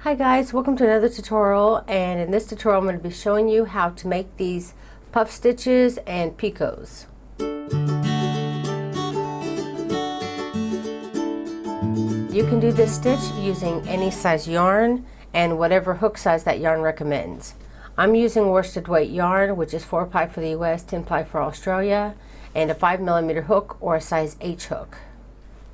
Hi guys, welcome to another tutorial, and in this tutorial I'm going to be showing you how to make these puff stitches and picots. You can do this stitch using any size yarn and whatever hook size that yarn recommends. I'm using worsted weight yarn, which is 4-ply for the US, 10-ply for Australia, and a 5mm hook or a size H hook.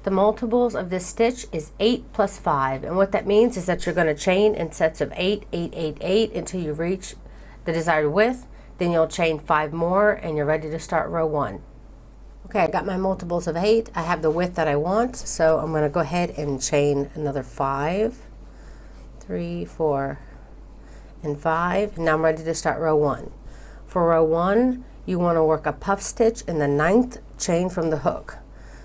The multiples of this stitch is 8 plus 5, and what that means is that you're going to chain in sets of 8, 8, 8, 8 until you reach the desired width. Then you'll chain 5 more and you're ready to start row 1. Okay, I got my multiples of 8. I have the width that I want, so I'm going to go ahead and chain another 5, 3, 4, and 5, and now I'm ready to start row 1. For row 1, you want to work a puff stitch in the 9th chain from the hook.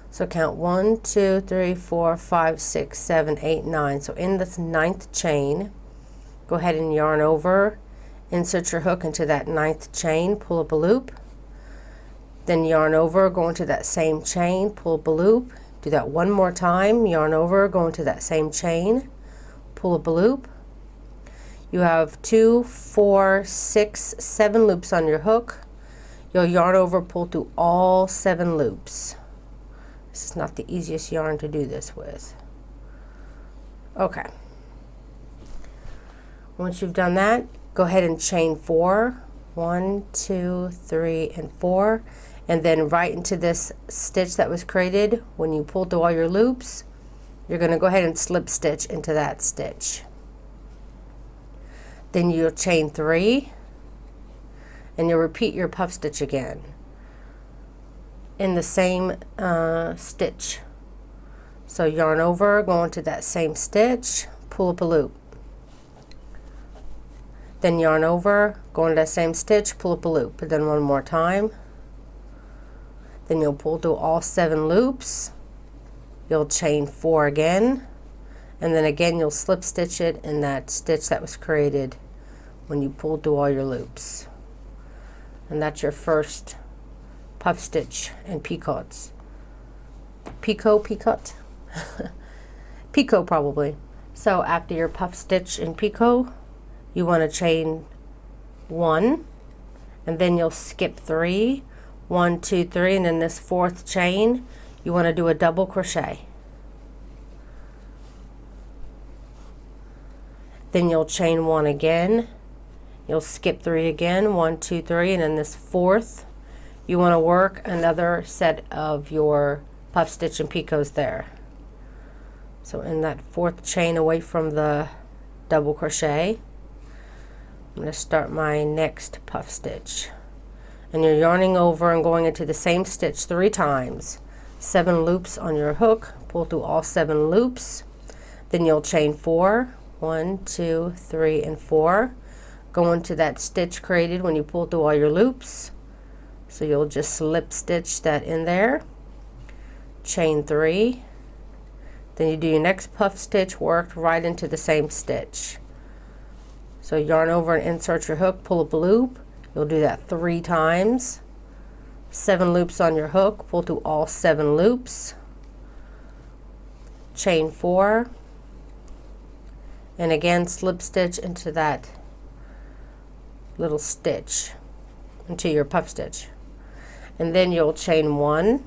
So count 1, 2, 3, 4, 5, 6, 7, 8, 9. So in this 9th chain, go ahead and yarn over, insert your hook into that 9th chain, pull up a loop, then yarn over, go into that same chain, pull up a loop, do that one more time, yarn over, go into that same chain, pull up a loop. You have 2, 4, 6, 7 loops on your hook. You'll yarn over, pull through all 7 loops. This is not the easiest yarn to do this with. Okay. Once you've done that, go ahead and chain 4. 1, 2, 3, and 4. And then right into this stitch that was created, when you pull through all your loops, you're going to go ahead and slip stitch into that stitch. Then you'll chain 3, and you'll repeat your puff stitch again in the same stitch. So yarn over, go into that same stitch, pull up a loop. Then yarn over, go into that same stitch, pull up a loop. And then one more time. Then you'll pull through all 7 loops. You'll chain 4 again. And then again you'll slip stitch it in that stitch that was created when you pulled through all your loops. And that's your first puff stitch and picots. Picot? Picot probably. So after your puff stitch and picot, you want to chain 1, and then you'll skip 3. 1, 2, 3, and then this 4th chain, you want to do a double crochet. Then you'll chain 1 again. You'll skip 3 again. 1, 2, 3, and then this 4th, you want to work another set of your puff stitch and picots there. So in that 4th chain away from the double crochet, I'm going to start my next puff stitch. And you're yarning over and going into the same stitch 3 times. 7 loops on your hook, pull through all 7 loops. Then you'll chain 4. 1, 2, 3, and 4. Go into that stitch created when you pull through all your loops. So you'll just slip stitch that in there, chain 3, then you do your next puff stitch worked right into the same stitch. So yarn over and insert your hook, pull up a loop. You'll do that 3 times. 7 loops on your hook, pull through all 7 loops, chain 4, and again slip stitch into that little stitch, into your puff stitch. And then you'll chain 1.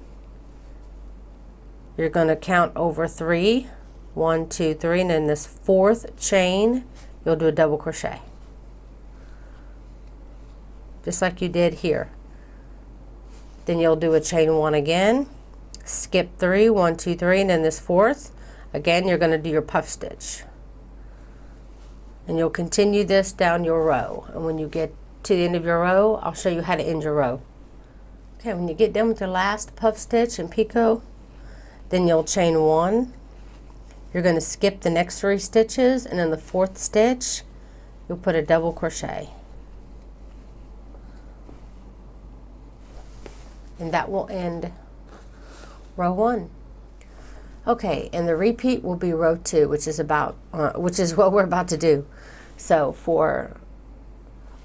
You're going to count over 3. 1, 2, 3, and then this 4th chain, you'll do a double crochet. Just like you did here. Then you'll do a chain 1 again, skip 3, 1, 2, 3, and then this 4th, again you're going to do your puff stitch. And you'll continue this down your row. And when you get to the end of your row, I'll show you how to end your row. Okay, when you get done with your last puff stitch and picot, then you'll chain 1. You're going to skip the next 3 stitches, and in the 4th stitch, you'll put a double crochet. And that will end row 1. Okay, and the repeat will be row 2, which is what we're about to do. So for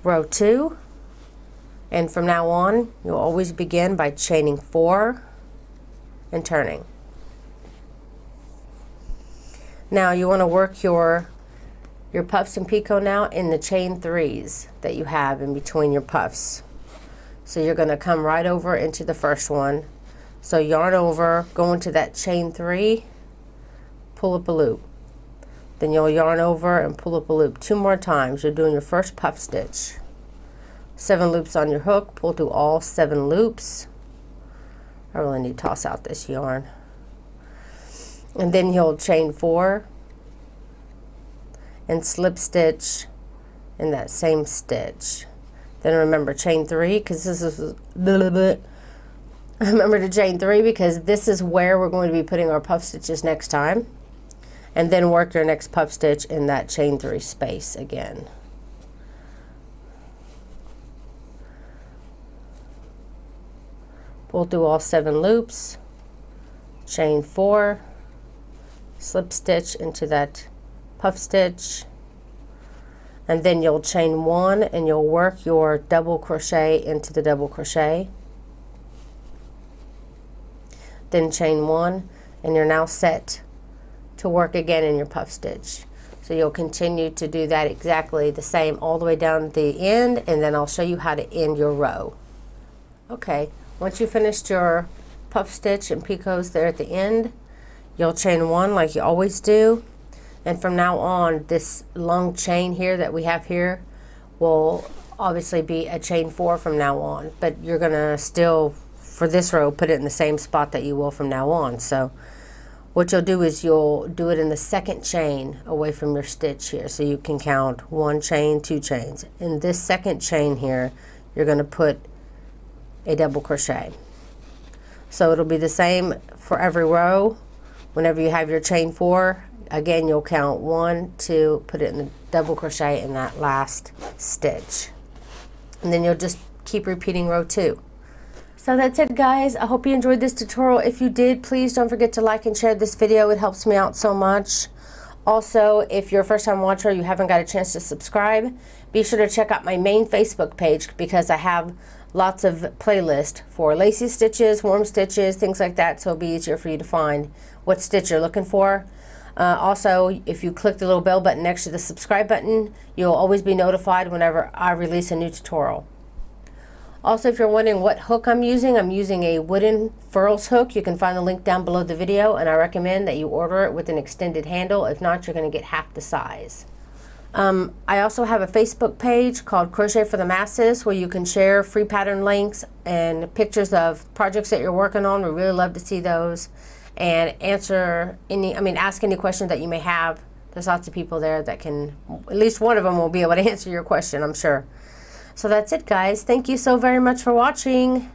row 2, and from now on, you'll always begin by chaining 4 and turning. Now you want to work your your puffs and picot now in the chain 3s that you have in between your puffs. So you're going to come right over into the first one. So yarn over, go into that chain 3, pull up a loop. Then you'll yarn over and pull up a loop 2 more times. You're doing your first puff stitch. 7 loops on your hook, pull through all 7 loops. I really need to toss out this yarn. And then you'll chain 4 and slip stitch in that same stitch. Then remember chain 3, because this is remember to chain 3 because this is where we're going to be putting our puff stitches next time. And then work your next puff stitch in that chain 3 space again. Pull through all 7 loops, chain 4, slip stitch into that puff stitch, and then you'll chain 1 and you'll work your double crochet into the double crochet. Then chain 1 and you're now set to work again in your puff stitch. So you'll continue to do that exactly the same all the way down to the end, and then I'll show you how to end your row. Okay, once you finished your puff stitch and picots there at the end, you'll chain 1 like you always do, and from now on this long chain here that we have here will obviously be a chain 4 from now on, but you're gonna still, for this row, put it in the same spot that you will from now on. So what you'll do is you'll do it in the second chain away from your stitch here, so you can count 1 chain, 2 chains. In this second chain here, you're going to put a double crochet. So it'll be the same for every row. Whenever you have your chain 4, again you'll count 1, 2, put it in the double crochet in that last stitch. And then you'll just keep repeating row 2. So that's it, guys. I hope you enjoyed this tutorial. If you did, please don't forget to like and share this video. It helps me out so much. Also, if you're a first-time watcher, you haven't got a chance to subscribe, be sure to check out my main Facebook page because I have lots of playlists for lacy stitches, warm stitches, things like that, so it'll be easier for you to find what stitch you're looking for. Also, if you click the little bell button next to the subscribe button, you'll always be notified whenever I release a new tutorial. Also, if you're wondering what hook I'm using a wooden furls hook. You can find the link down below the video, and I recommend that you order it with an extended handle. If not, you're going to get half the size. I also have a Facebook page called Crochet for the Masses where you can share free pattern links and pictures of projects that you're working on. We really love to see those, and ask any questions that you may have. There's lots of people there that can, at least one of them will be able to answer your question, I'm sure. So that's it, guys. Thank you so very much for watching.